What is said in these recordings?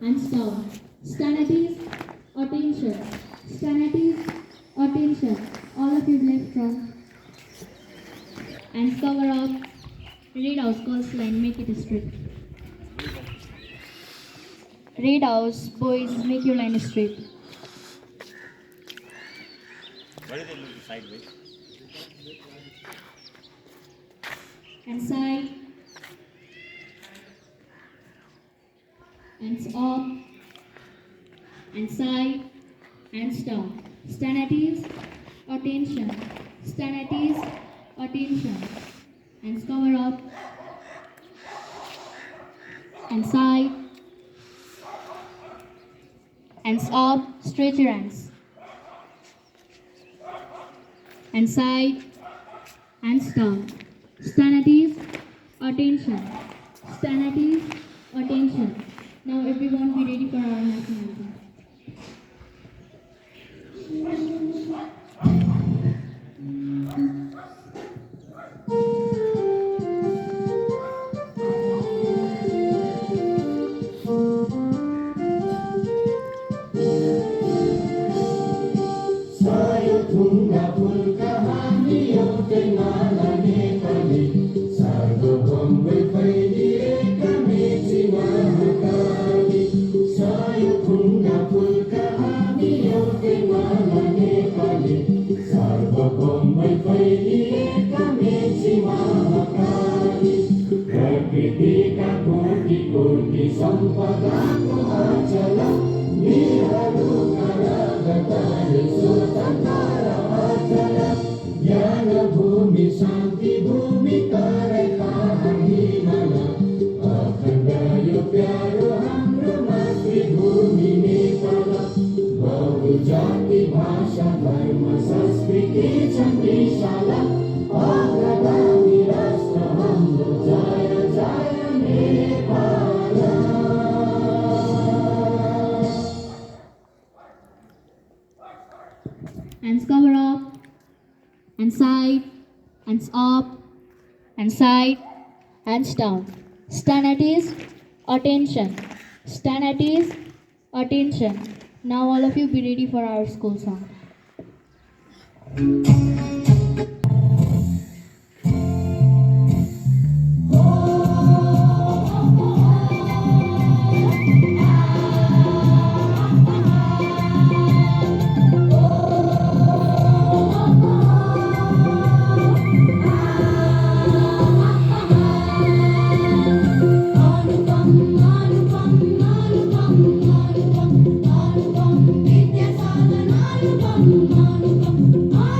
and stop. Stand at ease, attention. Stand at ease, attention. All of you left from and cover up. Read house girls line, make it straight. Read house boys, make your line straight. Why do they look sideways? And side. And up. And side. And stop. Stand at ease, attention. Stand at ease, attention. And cover up. And side. And up, stretch your hands. And side. And stop. Stand at ease, attention. Stand at ease, attention. Now everyone be ready for our national anthem. Hands cover up, and side, hands up, and side, hands down. Stand at ease, attention. Stand at ease, attention. Now all of you be ready for our school song.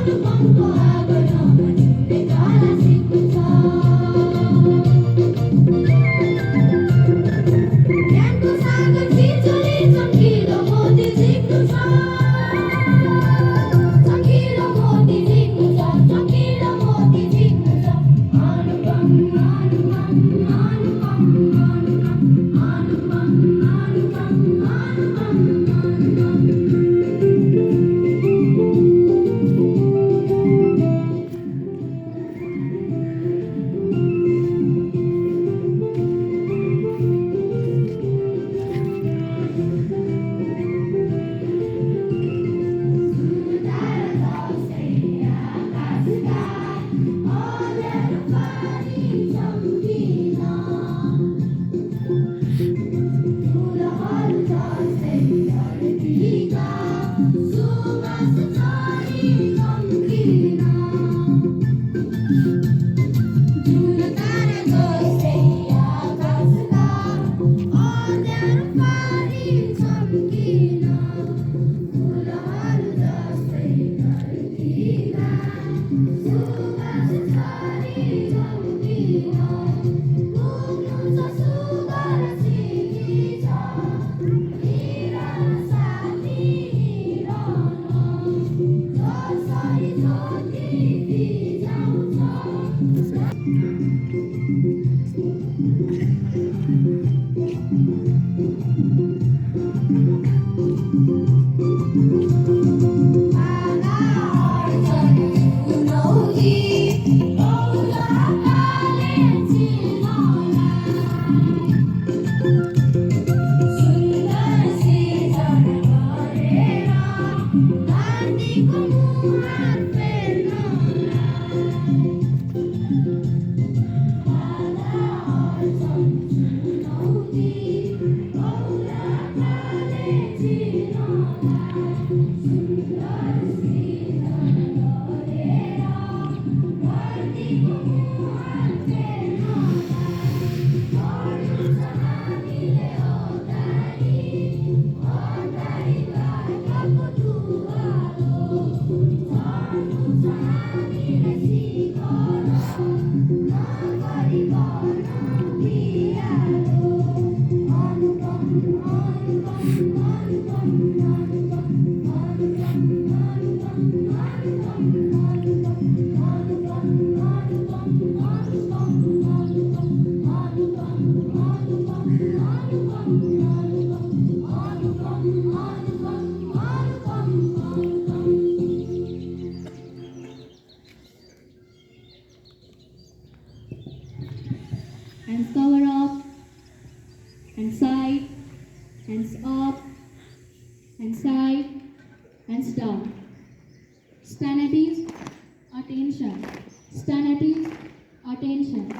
Anupam, and side, hands up, and side, hands down. Stand at ease, attention. Stand at ease, attention.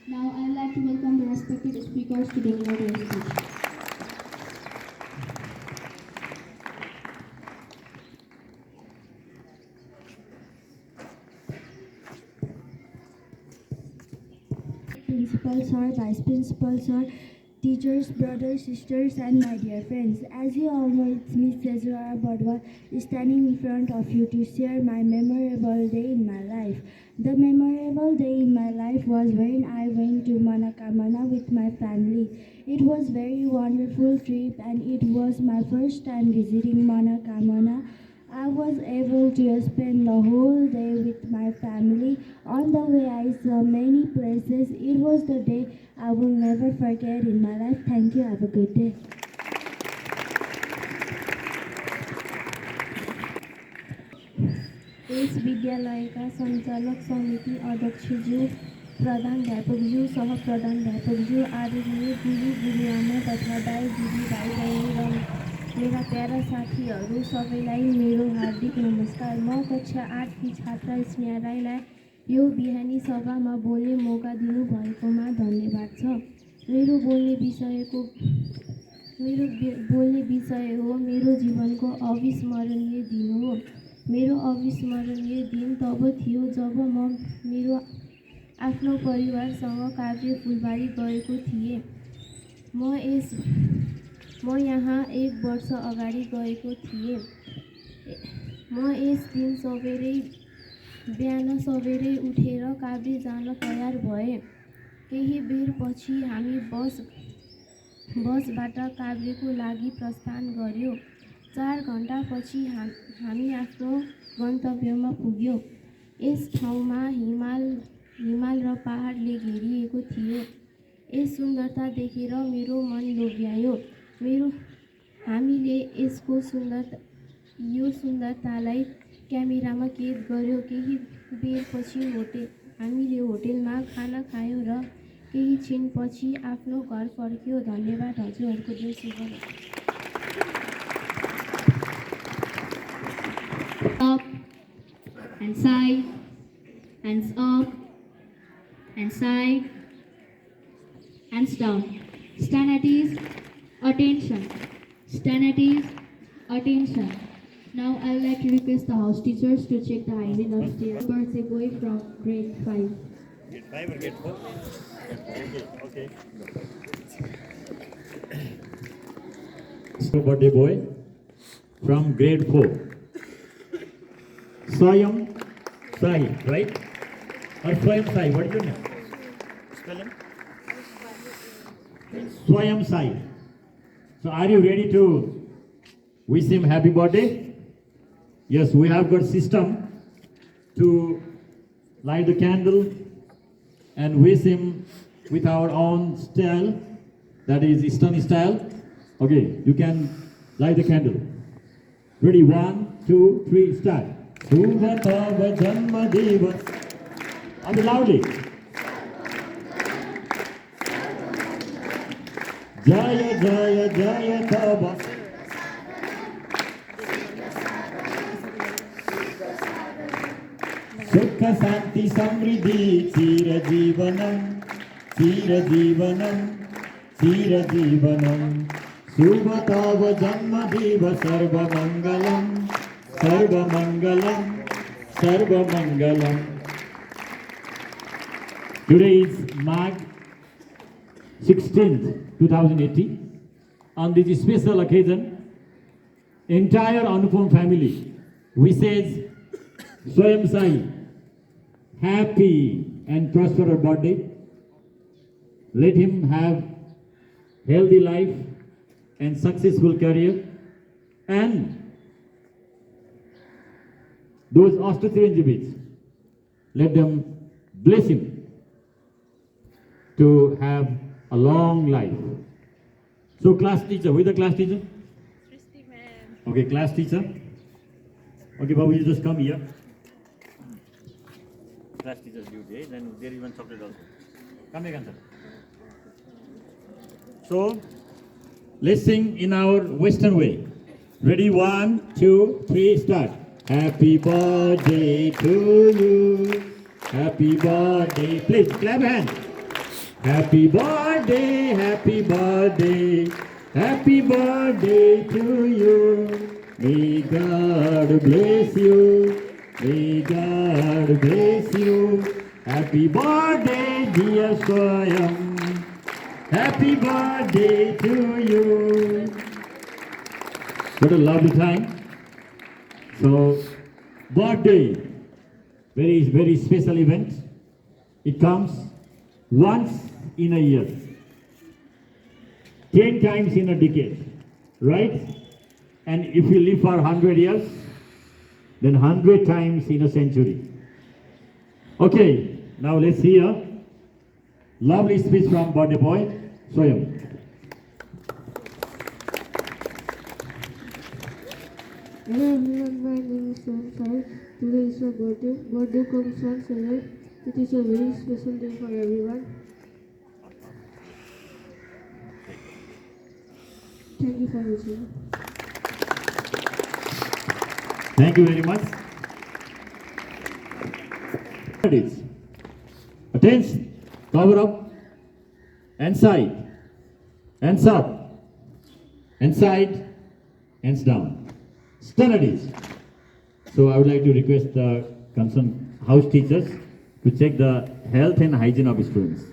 Now I'd like to welcome the respected speakers to deliver their speech. Principal sir, vice principal sir, teachers, brothers, sisters, and my dear friends. As you all know, it's me, Cesar Badwa, standing in front of you to share my memorable day in my life. The memorable day in my life was when I went to Manakamana with my family. It was very wonderful trip, and it was my first time visiting Manakamana. I was able to spend the whole day with my family. On the way, I saw many places. It was the day I will never forget in my life. Thank you. Have a good day. Yes विद्यालयका सञ्चालक समिति अध्यक्षज्यू प्रधानाध्यापकज्यू सहप्रधानाध्यापकज्यू आदरणीय गुरु गुरुआमा तथा दाइ दिदी भाइ बहिनी र मेरा प्यारा साथीहरू सबैलाई मेरो हार्दिक नमस्कार। म कक्षा 8 की छात्रा स्नेहा राईलाई यो बिहानी सभामा बोल्ने मौका दिनुभएकोमा धन्यवाद छ। मेरो बोल्ने विषय हो मेरो जीवनको अविस्मरणीय दिन हो। मेरो अविस्मरणीय दिन तब थियो जब म मेरो आफ्नो परिवारसँग काभ्रे फुलबारी गएको थिएँ। म यहाँ 1 वर्ष अगाडि गएको थिएँ। म यस दिन बिहान सबेरै उठेर काभ्रे जान तयार भएँ। केही बेरपछि हामी बसबाट काभ्रेको लागि प्रस्थान गर्यौँ। 4 घण्टापछि हामी आफ्नो गन्तव्यमा पुग्यौँ। यस ठाउँमा हिमाल र पहाडले घेरिएको थियो। यस सुन्दरता देखेर मेरो मन लोभ्यायो। हामीले यो सुन्दरतालाई क्यामेरामा कैद गर्यौँ। केही बेरपछि हामीले होटेलमा खाना खायौँ र केही क्षणपछि आफ्नो घर फर्क्यौँ। धन्यवाद। हजुरहरूको दिन शुभ होस्। Up and side, hands up and side, hands down. Stand at ease, attention. Stand at ease, attention. Now I would like to request the house teachers to check the hygiene upstairs. Birthday boy from grade 5. Grade 5 or grade 4? Okay. So birthday boy from grade 4. Swayam Sai, right? Or Swayam Sai, what is your name? Spelling? Swayam Sai. So are you ready to wish him happy birthday? Yes, we have got system to light the candle and wish him with our own style, that is Eastern style. Okay, you can light the candle. Ready, 1, 2, 3, start. Shubhatava Janma Divas. And loudly. Jaya Jaya Jaya Tava. Sukha Santi Samriddhi Chira Jivanam Chira Jivanam Chira Jivanam Shubhatava Janma Diva Sarva Mangalam Sarva Mangalam Sarva Mangalam. Today is March 16th, 2018. On this special occasion, entire Anupam family wishes Swayam Sai happy and prosperous birthday. Let him have healthy life and successful career, and those Ashtachiranjeevis, let them bless him to have a long life. So class teacher, who is the class teacher? Christy ma'am. Okay, class teacher. Okay, Babu, you just come here. Class teacher's duty, eh? Then there is one chocolate also. Come here, answer. So, let's sing in our Western way. Ready? 1, 2, 3, start. Happy birthday to you. Happy birthday. Please clap hands. Happy birthday, happy birthday, happy birthday to you. May God bless you. May God bless you. Happy birthday, dear Swayam. Happy birthday to you. What a lovely time. So, birthday, very special event. It comes once in a year, 10 times in a decade, right? And if you live for 100 years, then 100 times in a century. Okay, now let's hear lovely speech from birthday boy, Swayam. Hello everyone, my name is Swayam Sai. Today is my birthday. Birthday comes once a year. It is a very special day for everyone. Thank you for listening. Thank you very much. It is. Attention, cover up, and side, hands up, and side, hands down. Stand at ease. So I would like to request the concerned house teachers to check the health and hygiene of students.